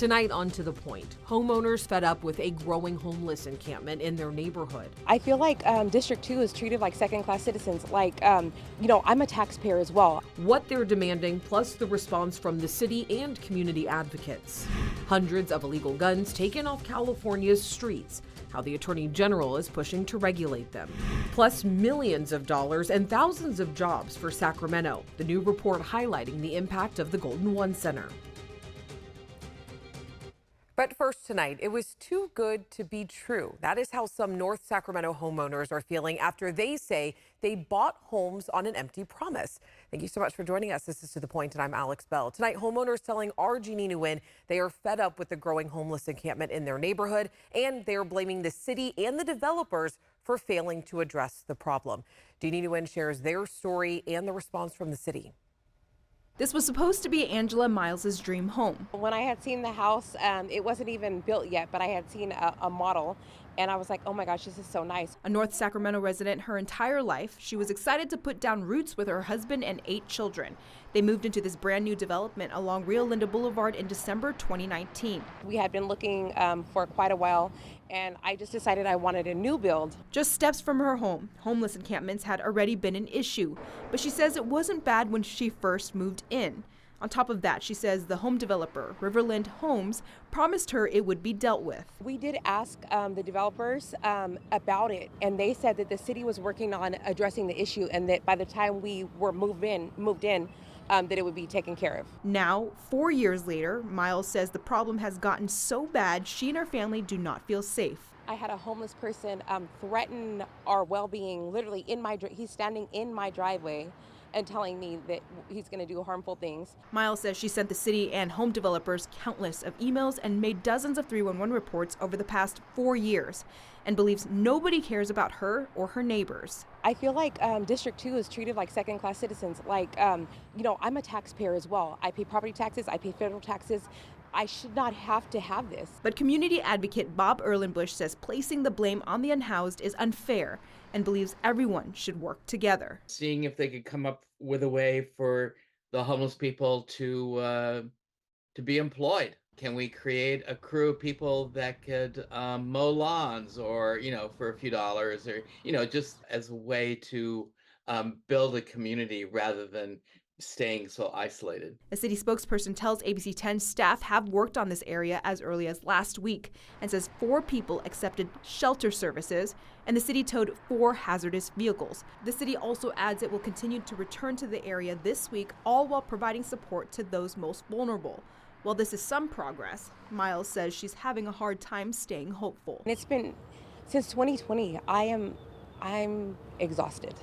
Tonight on To The Point, homeowners fed up with a growing homeless encampment in their neighborhood. I feel like District 2 is treated like second-class citizens. I'm a taxpayer as well. What they're demanding, plus the response from the city and community advocates. Hundreds of illegal guns taken off California's streets. How the Attorney General is pushing to regulate them. Plus millions of dollars and thousands of jobs for Sacramento. The new report highlighting the impact of the Golden One Center. But first tonight, it was too good to be true. That is how some North Sacramento homeowners are feeling after they say they bought homes on an empty promise. Thank you so much for joining us. This is To The Point, and I'm Alex Bell. Tonight, homeowners telling our Jeannie Nguyen they are fed up with the growing homeless encampment in their neighborhood, and they are blaming the city and the developers for failing to address the problem. Jeannie Nguyen shares their story and the response from the city. This was supposed to be Angela Miles's dream home. When I had seen the house, it wasn't even built yet, but I had seen a model, and I was like, oh my gosh, this is so nice. A North Sacramento resident her entire life, she was excited to put down roots with her husband and 8 children. They moved into this brand new development along Rio Linda Boulevard in December 2019. We had been looking for quite a while, and I just decided I wanted a new build. Just steps from her home, homeless encampments had already been an issue, but she says it wasn't bad when she first moved in. On top of that, she says the home developer, Riverland Homes, promised her it would be dealt with. We did ask the developers about it, and they said that the city was working on addressing the issue, and that by the time we were moved in, that it would be taken care of. Now, 4 years later, Miles says the problem has gotten so bad she and her family do not feel safe. I had a homeless person threaten our well-being, literally he's standing in my driveway and telling me that he's going to do harmful things. Miles says she sent the city and home developers countless of emails and made dozens of 311 reports over the past 4 years and believes nobody cares about her or her neighbors. I feel like District 2 is treated like second-class citizens. I'm a taxpayer as well. I pay property taxes, I pay federal taxes. I should not have to have this. But community advocate Bob Erlenbush says placing the blame on the unhoused is unfair and believes everyone should work together. Seeing if they could come up with a way for the homeless people to be employed. Can we create a crew of people that could mow lawns or, for a few dollars or, just as a way to build a community rather than staying so isolated. A city spokesperson tells ABC 10 staff have worked on this area as early as last week and says 4 people accepted shelter services and the city towed 4 hazardous vehicles. The city also adds it will continue to return to the area this week, all while providing support to those most vulnerable. While this is some progress, Miles says she's having a hard time staying hopeful. It's been since 2020. I'm exhausted.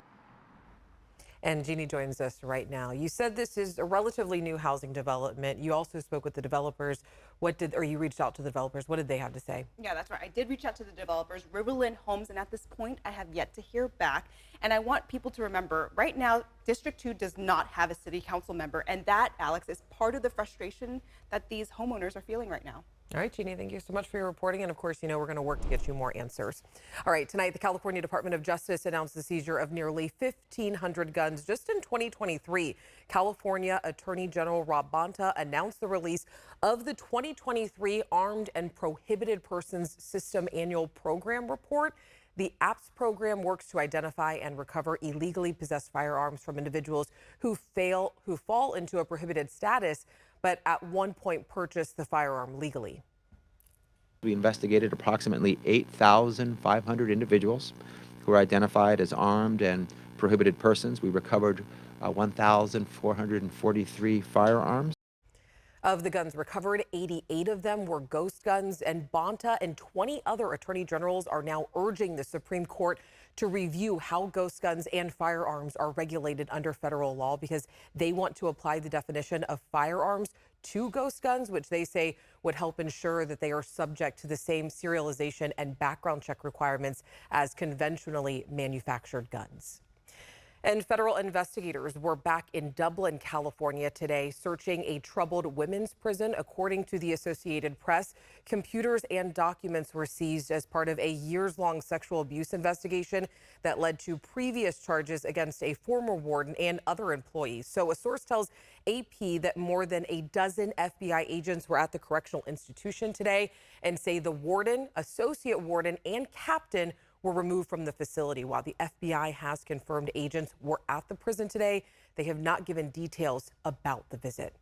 And Jeannie joins us right now. You said this is a relatively new housing development. You also spoke with the developers. You reached out to the developers. What did they have to say? Yeah, that's right. I did reach out to the developers, Riverland Homes, and at this point, I have yet to hear back. And I want people to remember, right now, District 2 does not have a city council member. And that, Alex, is part of the frustration that these homeowners are feeling right now. All right, Jeannie, thank you so much for your reporting. And of course, we're going to work to get you more answers. All right, tonight, the California Department of Justice announced the seizure of nearly 1,500 guns just in 2023. California Attorney General Rob Bonta announced the release of the 2023 Armed and Prohibited Persons System Annual Program Report. The APPS program works to identify and recover illegally possessed firearms from individuals who fall into a prohibited status, but at one point purchased the firearm legally. We investigated approximately 8,500 individuals who were identified as armed and prohibited persons. We recovered 1,443 firearms. Of the guns recovered, 88 of them were ghost guns, and Bonta and 20 other attorney generals are now urging the Supreme Court to review how ghost guns and firearms are regulated under federal law because they want to apply the definition of firearms to ghost guns, which they say would help ensure that they are subject to the same serialization and background check requirements as conventionally manufactured guns. And federal investigators were back in Dublin, California today, searching a troubled women's prison. According to the Associated Press, computers and documents were seized as part of a years-long sexual abuse investigation that led to previous charges against a former warden and other employees. So a source tells AP that more than a dozen FBI agents were at the correctional institution today and say the warden, associate warden, and captain were removed from the facility. While the FBI has confirmed agents were at the prison today, they have not given details about the visit.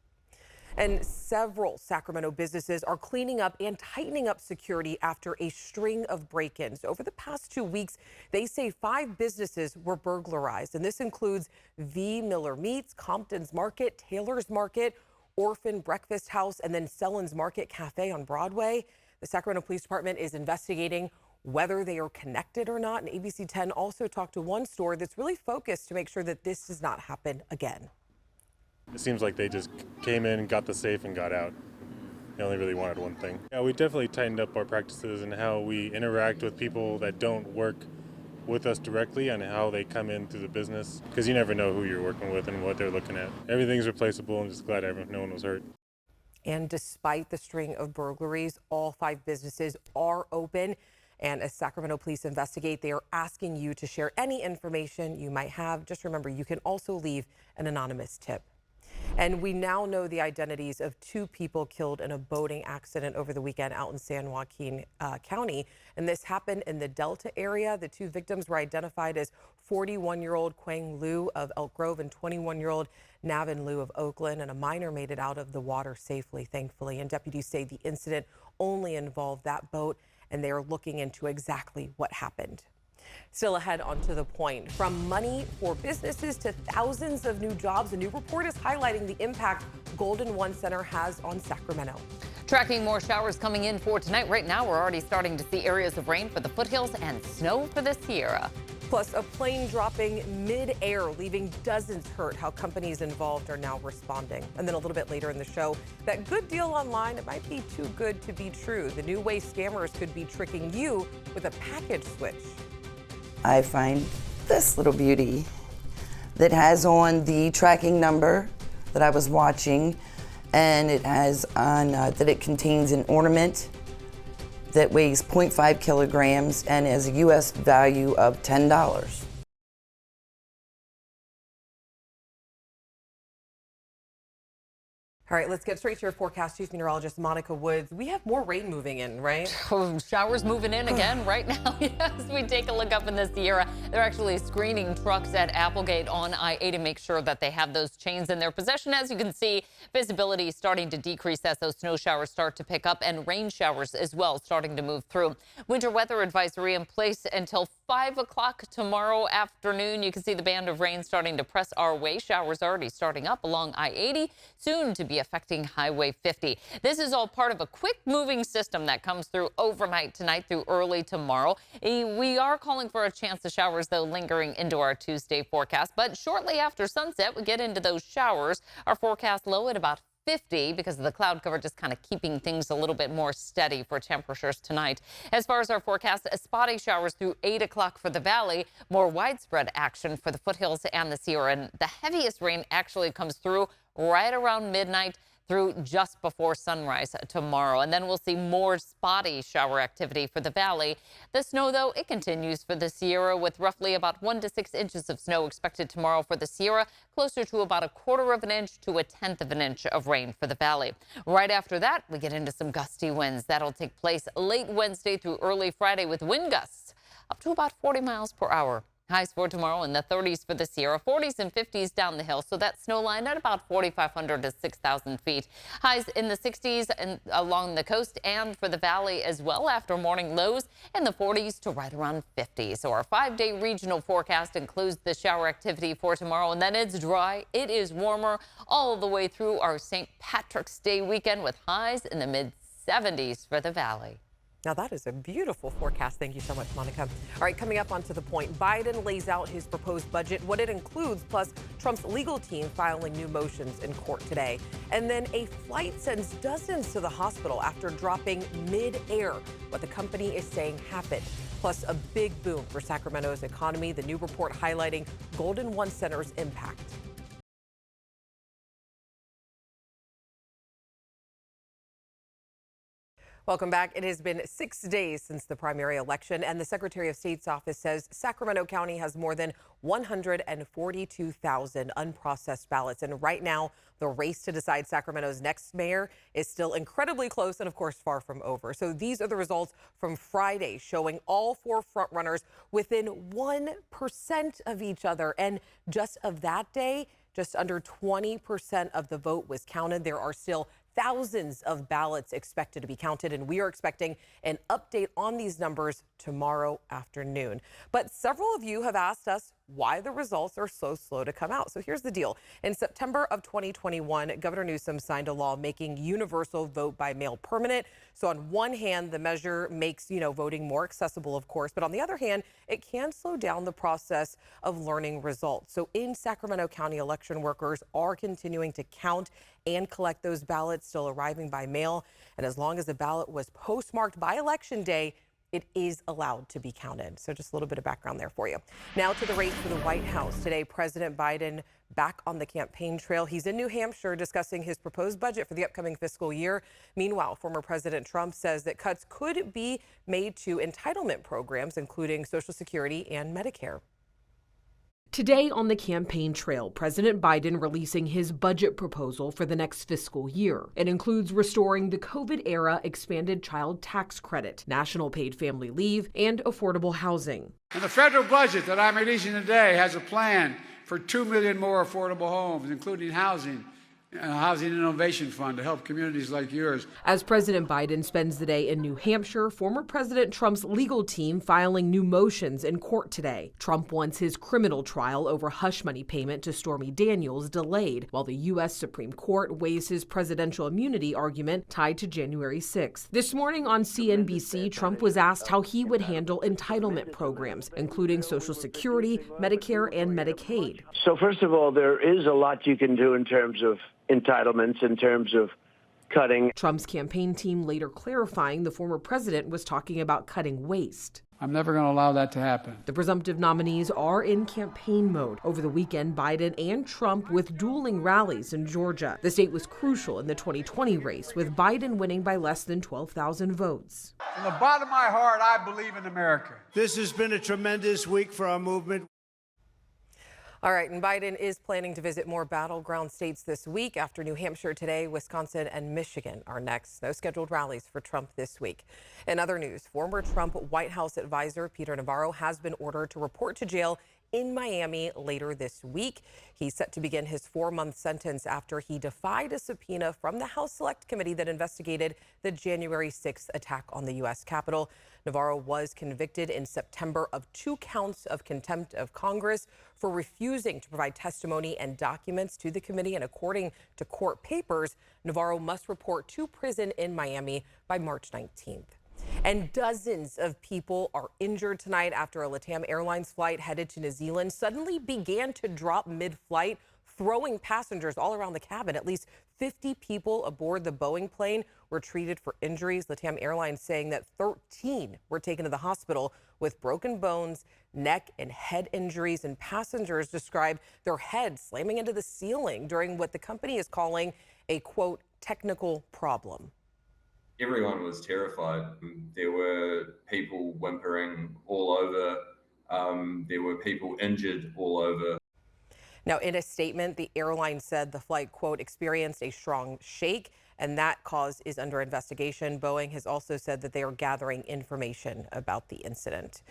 And several Sacramento businesses are cleaning up and tightening up security after a string of break-ins. Over the past 2 weeks, they say 5 businesses were burglarized, and this includes V. Miller Meats, Compton's Market, Taylor's Market, Orphan Breakfast House, and then Sellen's Market Cafe on Broadway. The Sacramento Police Department is investigating whether they are connected or not. And ABC 10 also talked to one store that's really focused to make sure that this does not happen again. It seems like they just came in, got the safe, and got out. They only really wanted one thing. Yeah, we definitely tightened up our practices and how we interact with people that don't work with us directly and how they come in through the business, because you never know who you're working with and what they're looking at. Everything's replaceable. I'm just glad no one was hurt. And despite the string of burglaries, all 5 businesses are open. And as Sacramento police investigate, they are asking you to share any information you might have. Just remember, you can also leave an anonymous tip. And we now know the identities of 2 people killed in a boating accident over the weekend out in San Joaquin County. And this happened in the Delta area. The 2 victims were identified as 41-year-old Quang Liu of Elk Grove and 21-year-old Navin Liu of Oakland. And a minor made it out of the water safely, thankfully. And deputies say the incident only involved that boat, and they are looking into exactly what happened. Still ahead, onto the point. From money for businesses to thousands of new jobs, a new report is highlighting the impact Golden One Center has on Sacramento. Tracking more showers coming in for tonight. Right now, we're already starting to see areas of rain for the foothills and snow for the Sierra. Plus, a plane dropping mid-air, leaving dozens hurt. How companies involved are now responding. And then a little bit later in the show, that good deal online, it might be too good to be true. The new way scammers could be tricking you with a package switch. I find this little beauty that has on the tracking number that I was watching, and it has on that it contains an ornament that weighs 0.5 kilograms and has a U.S. value of $10. All right, let's get straight to your forecast. Chief Meteorologist Monica Woods. We have more rain moving in, right? Showers moving in again right now. Yes, we take a look up in the Sierra. They're actually screening trucks at Applegate on I-80 to make sure that they have those chains in their possession. As you can see, visibility is starting to decrease as those snow showers start to pick up, and rain showers as well starting to move through. Winter weather advisory in place until 5 o'clock tomorrow afternoon. You can see the band of rain starting to press our way. Showers already starting up along I-80, soon to be affecting Highway 50. This is all part of a quick moving system that comes through overnight tonight through early tomorrow. We are calling for a chance of showers, though, lingering into our Tuesday forecast. But shortly after sunset, we get into those showers. Our forecast low at about 50 because of the cloud cover, just kind of keeping things a little bit more steady for temperatures tonight. As far as our forecast, spotty showers through 8 o'clock for the valley, more widespread action for the foothills and the Sierra. And the heaviest rain actually comes through right around midnight through just before sunrise tomorrow. And then we'll see more spotty shower activity for the valley. The snow, though, it continues for the Sierra, with roughly about 1 to 6 inches of snow expected tomorrow for the Sierra, closer to about 1/4 of an inch to 1/10 of an inch of rain for the valley. Right after that, we get into some gusty winds. That'll take place late Wednesday through early Friday, with wind gusts up to about 40 miles per hour. Highs for tomorrow in the 30s for the Sierra, 40s and 50s down the hill. So that snow line at about 4,500 to 6,000 feet. Highs in the 60s and along the coast and for the valley as well after morning lows in the 40s to right around 50. So our 5-day regional forecast includes the shower activity for tomorrow, and then it's dry. It is warmer all the way through our St. Patrick's Day weekend, with highs in the mid-70s for the valley. Now, that is a beautiful forecast. Thank you so much, Monica. All right, coming up onto the point, Biden lays out his proposed budget, what it includes, plus Trump's legal team filing new motions in court today. And then a flight sends dozens to the hospital after dropping mid-air, what the company is saying happened. plus a big boom for Sacramento's economy. The new report highlighting Golden One Center's impact. Welcome back. It has been 6 days since the primary election, and the Secretary of State's office says Sacramento County has more than 142,000 unprocessed ballots. And right now, the race to decide Sacramento's next mayor is still incredibly close and, of course, far from over. So these are the results from Friday, showing all four frontrunners within 1% of each other. And just of that day, just under 20% of the vote was counted. There are still thousands of ballots expected to be counted, and we are expecting an update on these numbers tomorrow afternoon. But several of you have asked us why the results are so slow to come out. So here's the deal. In September of 2021, Governor Newsom signed a law making universal vote by mail permanent. So on one hand, the measure makes, voting more accessible, of course, but on the other hand, it can slow down the process of learning results. So in Sacramento County, election workers are continuing to count and collect those ballots still arriving by mail. And as long as the ballot was postmarked by Election Day, it is allowed to be counted. So just a little bit of background there for you. Now to the race for the White House. Today, President Biden back on the campaign trail. He's in New Hampshire discussing his proposed budget for the upcoming fiscal year. Meanwhile, former President Trump says that cuts could be made to entitlement programs, including Social Security and Medicare. Today on the campaign trail, President Biden releasing his budget proposal for the next fiscal year. It includes restoring the COVID-era expanded child tax credit, national paid family leave, and affordable housing. And the federal budget that I'm releasing today has a plan for 2 million more affordable homes, including housing innovation fund to help communities like yours. As President Biden spends the day in New Hampshire, former President Trump's legal team filing new motions in court today. Trump wants his criminal trial over hush money payment to Stormy Daniels delayed, while the U.S. Supreme Court weighs his presidential immunity argument tied to January 6th. This morning on CNBC, Trump was asked how he would handle entitlement programs, including Social Security, Medicare, and Medicaid. So first of all, there is a lot you can do in terms of entitlements, in terms of cutting. Trump's campaign team later clarifying the former president was talking about cutting waste. I'm never going to allow that to happen. The presumptive nominees are in campaign mode. Over the weekend, Biden and Trump with dueling rallies in Georgia. The state was crucial in the 2020 race, with Biden winning by less than 12,000 votes. From the bottom of my heart, I believe in America. This has been a tremendous week for our movement. All right, and Biden is planning to visit more battleground states this week. After New Hampshire today, Wisconsin and Michigan are next. No scheduled rallies for Trump this week. In other news, former Trump White House advisor Peter Navarro has been ordered to report to jail in Miami later this week. He's set to begin his 4-month sentence after he defied a subpoena from the House Select Committee that investigated the January 6th attack on the U.S. Capitol. Navarro was convicted in September of 2 counts of contempt of Congress for refusing to provide testimony and documents to the committee. And according to court papers, Navarro must report to prison in Miami by March 19th. And dozens of people are injured tonight after a Latam Airlines flight headed to New Zealand suddenly began to drop mid-flight, throwing passengers all around the cabin. At least 50 people aboard the Boeing plane were treated for injuries. Latam Airlines saying that 13 were taken to the hospital with broken bones, neck and head injuries, and passengers described their heads slamming into the ceiling during what the company is calling a, quote, technical problem. Everyone was terrified. There were people whimpering all over. There were people injured all over. Now, in a statement, the airline said the flight, quote, experienced a strong shake, and that cause is under investigation. Boeing has also said that they are gathering information about the incident.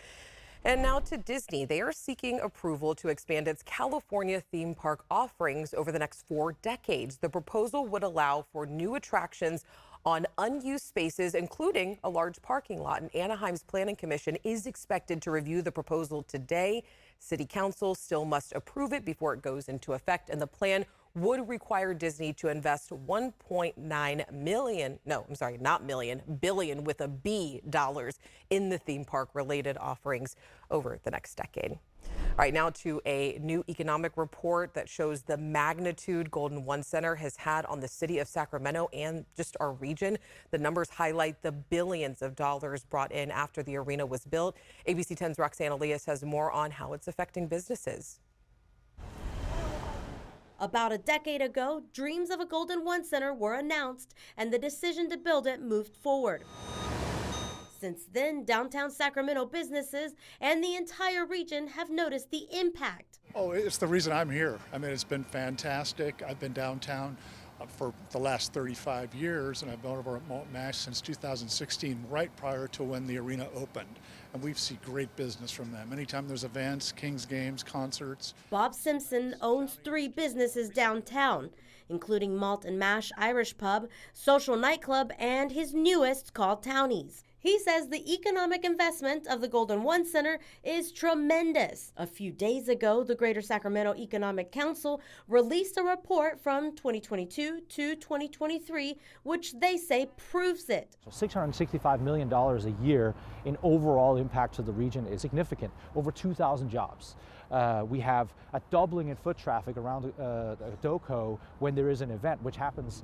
And now to Disney. They are seeking approval to expand its California theme park offerings over the next 4 decades. The proposal would allow for new attractions on unused spaces, including a large parking lot. And Anaheim's Planning Commission is expected to review the proposal today. City Council still must approve it before it goes into effect. And the plan would require Disney to invest billion with a B dollars in the theme park related offerings over the next decade. All right, now to a new economic report that shows the magnitude Golden One Center has had on the city of Sacramento and just our region. The numbers highlight the billions of dollars brought in after the arena was built. ABC 10's Roxanne Elias has more on how it's affecting businesses. About a decade ago, dreams of a Golden One Center were announced and the decision to build it moved forward. Since then, downtown Sacramento businesses and the entire region have noticed the impact. Oh, it's the reason I'm here. I mean, it's been fantastic. I've been downtown for the last 35 years, and I've been over at Malt Mash since 2016, right prior to when the arena opened. And we've seen great business from them. Anytime there's events, Kings games, concerts. Bob Simpson owns 3 businesses downtown, including Malt and Mash Irish Pub, Social Nightclub, and his newest called Townies. He says the economic investment of the Golden One Center is tremendous. A few days ago, the Greater Sacramento Economic Council released a report from 2022 to 2023, which they say proves it. So $665 million a year in overall impact to the region is significant, over 2,000 jobs. We have a doubling in foot traffic around DOCO when there is an event, which happens,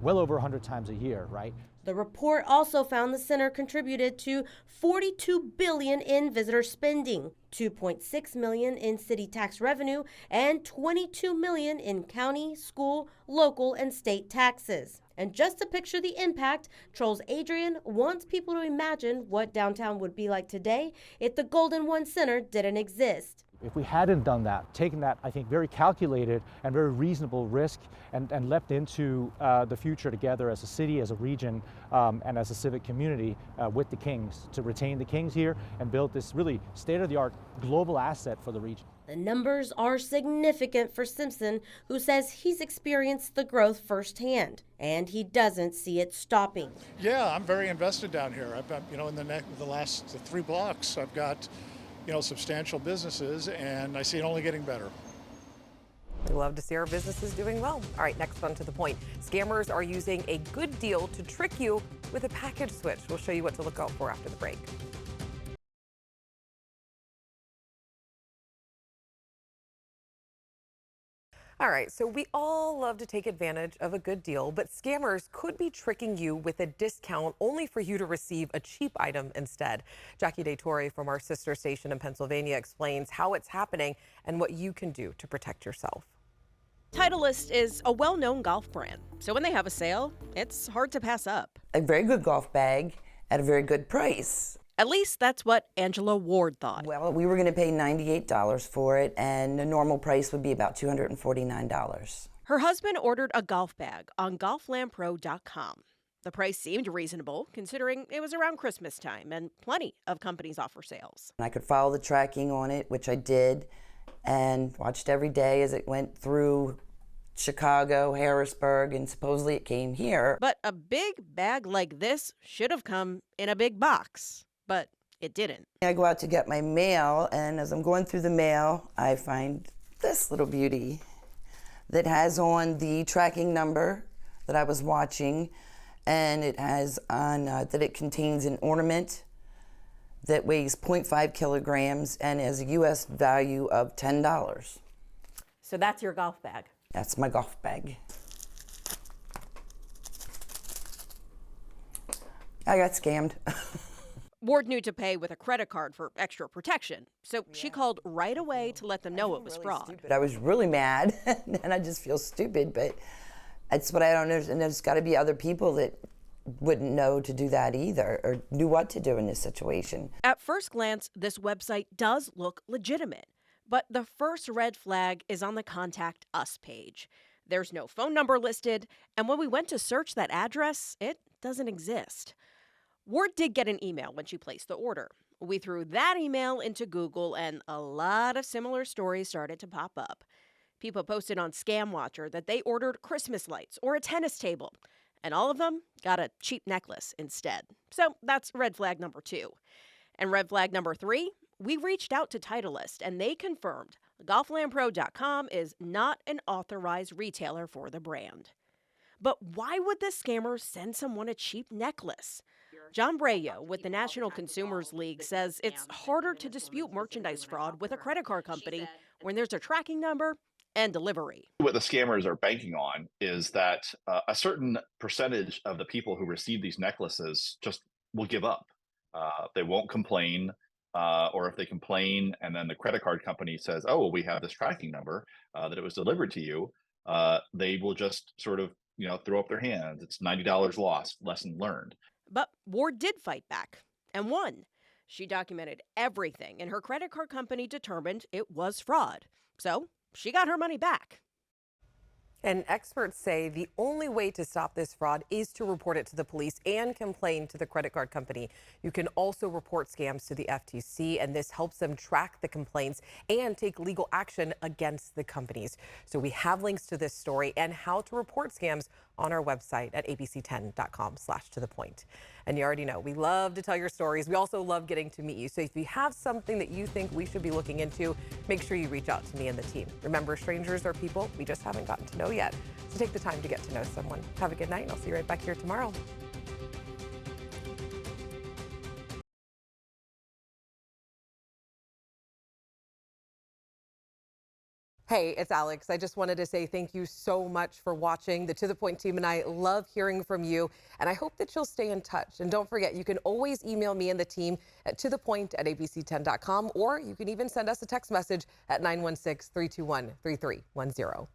well over 100 times a year, right? The report also found the center contributed to $42 billion in visitor spending, $2.6 million in city tax revenue, and $22 million in county, school, local, and state taxes. And just to picture the impact, Trolls Adrian wants people to imagine what downtown would be like today if the Golden One Center didn't exist. If we hadn't done that, taken that, I think, very calculated and very reasonable risk and leapt into the future together as a city, as a region, and as a civic community with the Kings to retain the Kings here and build this really state-of-the-art global asset for the region. The numbers are significant for Simpson, who says he's experienced the growth firsthand, and he doesn't see it stopping. Yeah, I'm very invested down here. I've got, in the last 3 blocks, I've got substantial businesses, and I see it only getting better. We love to see our businesses doing well. All right, next one to the point. Scammers are using a good deal to trick you with a package switch. We'll show you what to look out for after the break. All right, so we all love to take advantage of a good deal, but scammers could be tricking you with a discount only for you to receive a cheap item instead. Jackie DeTore from our sister station in Pennsylvania explains how it's happening and what you can do to protect yourself. Titleist is a well-known golf brand, so when they have a sale, it's hard to pass up. A very good golf bag at a very good price. At least that's what Angela Ward thought. Well, we were going to pay $98 for it, and the normal price would be about $249. Her husband ordered a golf bag on golflandpro.com. The price seemed reasonable, considering it was around Christmas time, and plenty of companies offer sales. I could follow the tracking on it, which I did, and watched every day as it went through Chicago, Harrisburg, and supposedly it came here. But a big bag like this should have come in a big box. But it didn't. I go out to get my mail, and as I'm going through the mail, I find this little beauty that has on the tracking number that I was watching, and it has on that it contains an ornament that weighs 0.5 kilograms and has a U.S. value of $10. So that's your golf bag? That's my golf bag. I got scammed. Ward knew to pay with a credit card for extra protection, so she called right away to let them know it was fraud. But I was really mad, and I just feel stupid, but that's what I don't understand. And there's got to be other people that wouldn't know to do that either, or knew what to do in this situation. At first glance, this website does look legitimate, but the first red flag is on the Contact Us page. There's no phone number listed, and when we went to search that address, it doesn't exist. Ward did get an email when she placed the order. We threw that email into Google, and a lot of similar stories started to pop up. People posted on Scam Watcher that they ordered Christmas lights or a tennis table, and all of them got a cheap necklace instead. So that's red flag number 2. And red flag number 3, we reached out to Titleist, and they confirmed golflandpro.com is not an authorized retailer for the brand. But why would the scammer send someone a cheap necklace? John Brayo with the National Consumers League says it's harder to dispute merchandise fraud with a credit card company when there's a tracking number and delivery. What the scammers are banking on is that a certain percentage of the people who receive these necklaces just will give up. They won't complain, or if they complain and then the credit card company says, oh, well, we have this tracking number that it was delivered to you, they will just sort of, throw up their hands. It's $90 lost, lesson learned. But Ward did fight back and won. She documented everything, and her credit card company determined it was fraud. So she got her money back. And experts say the only way to stop this fraud is to report it to the police and complain to the credit card company. You can also report scams to the FTC, and this helps them track the complaints and take legal action against the companies. So we have links to this story and how to report scams on our website at abc10.com/tothepoint. And you already know, we love to tell your stories. We also love getting to meet you. So if you have something that you think we should be looking into, make sure you reach out to me and the team. Remember, strangers are people we just haven't gotten to know yet. So take the time to get to know someone. Have a good night, and I'll see you right back here tomorrow. Hey, it's Alex. I just wanted to say thank you so much for watching. The To The Point team and I love hearing from you, and I hope that you'll stay in touch. And don't forget, you can always email me and the team at tothepoint@abc10.com, or you can even send us a text message at 916-321-3310.